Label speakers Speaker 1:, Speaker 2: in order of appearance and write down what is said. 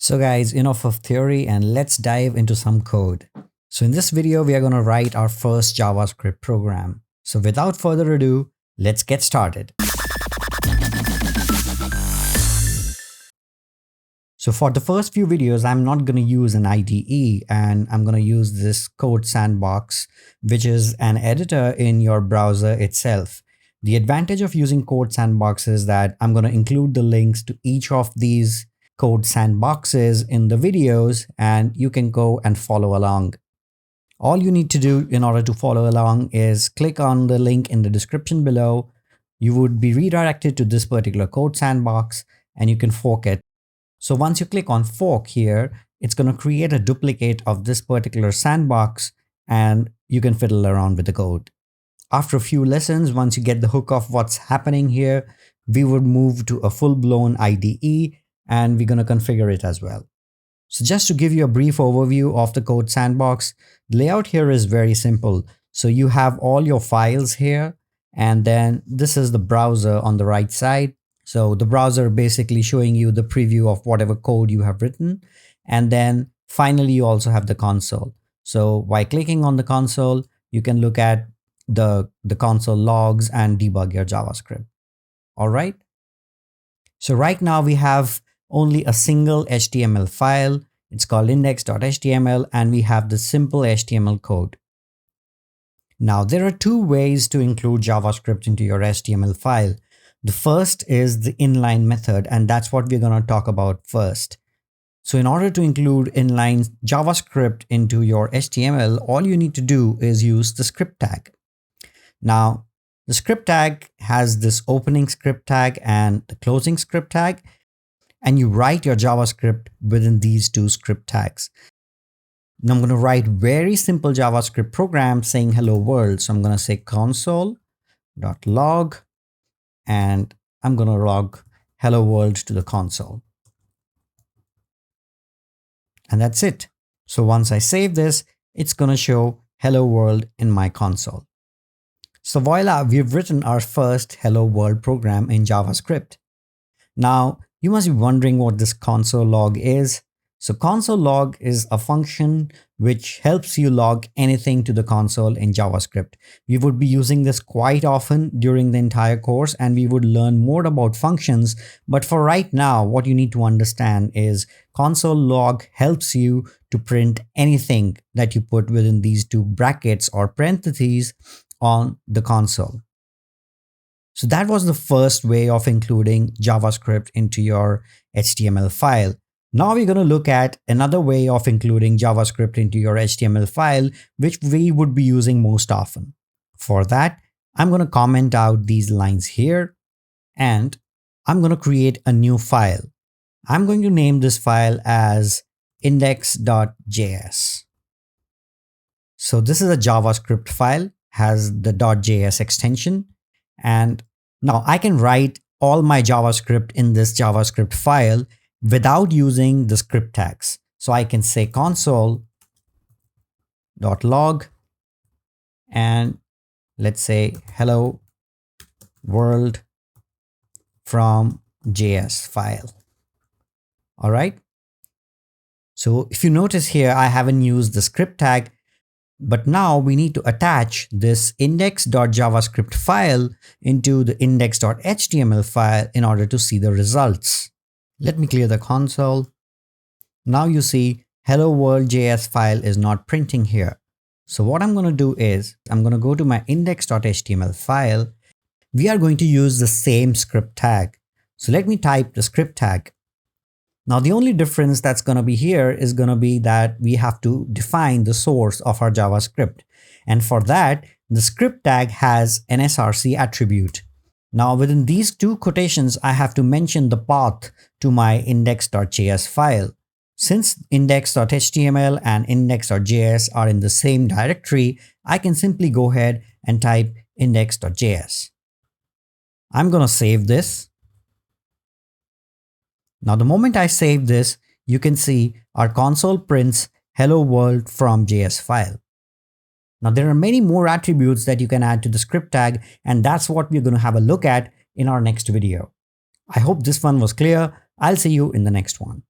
Speaker 1: So guys, enough of theory and let's dive into some code. So in this video, we are going to write our first JavaScript program. So without further ado, let's get started. So for the first few videos, I'm not going to use an IDE and I'm going to use this Codesandbox, which is an editor in your browser itself. The advantage of using Codesandbox is that I'm going to include the links to each of these code sandboxes in the videos and you can go and follow along. All you need to do in order to follow along is click on the link in the description below. You would be redirected to this particular code sandbox and you can fork it. So once you click on fork here, it's going to create a duplicate of this particular sandbox and you can fiddle around with the code. After a few lessons, once you get the hook of what's happening here, we would move to a full-blown IDE and we're going to configure it as well. So just to give you a brief overview of the code sandbox, the layout here is very simple. So you have all your files here, and then this is the browser on the right side. So the browser basically showing you the preview of whatever code you have written. And then finally, you also have the console. So by clicking on the console, you can look at the console logs and debug your JavaScript. All right. So right now we have only a single HTML file. It's called index.html and we have the simple HTML code. Now there are two ways to include JavaScript into your HTML file. The first is the inline method and that's what we're going to talk about first. So in order to include inline JavaScript into your HTML, all you need to do is use the script tag. Now the script tag has this opening script tag and the closing script tag. And you write your JavaScript within these two script tags. Now I'm going to write very simple JavaScript program saying hello world. So I'm going to say console.log and I'm going to log hello world to the console. And that's it. So once I save this, it's going to show hello world in my console. So voila, we've written our first hello world program in JavaScript. Now, you must be wondering what this console log is. So console log is a function which helps you log anything to the console in JavaScript. We would be using this quite often during the entire course and we would learn more about functions. But for right now, what you need to understand is console log helps you to print anything that you put within these two brackets or parentheses on the console. So that was the first way of including JavaScript into your HTML file. Now we're going to look at another way of including JavaScript into your HTML file, which we would be using most often. For that, I'm going to comment out these lines here and I'm going to create a new file. I'm going to name this file as index.js. So this is a JavaScript file, has the .js extension. And now I can write all my JavaScript in this JavaScript file without using the script tags. So I can say console.log and let's say hello world from JS file. All right. So if you notice here, I haven't used the script tag. But now we need to attach this index.javascript file into the index.html file in order to see the results. Let me clear the console. Now you see hello world.js file is not printing here. So what I'm going to do is I'm going to go to my index.html file. We are going to use the same script tag. So let me type the script tag. Now, the only difference that's going to be here is going to be that we have to define the source of our JavaScript. And for that, the script tag has an src attribute. Now, within these two quotations, I have to mention the path to my index.js file. Since index.html and index.js are in the same directory, I can simply go ahead and type index.js. I'm going to save this. Now, the moment I save this, you can see our console prints hello world from JS file. Now, there are many more attributes that you can add to the script tag, and that's what we're going to have a look at in our next video. I hope this one was clear. I'll see you in the next one.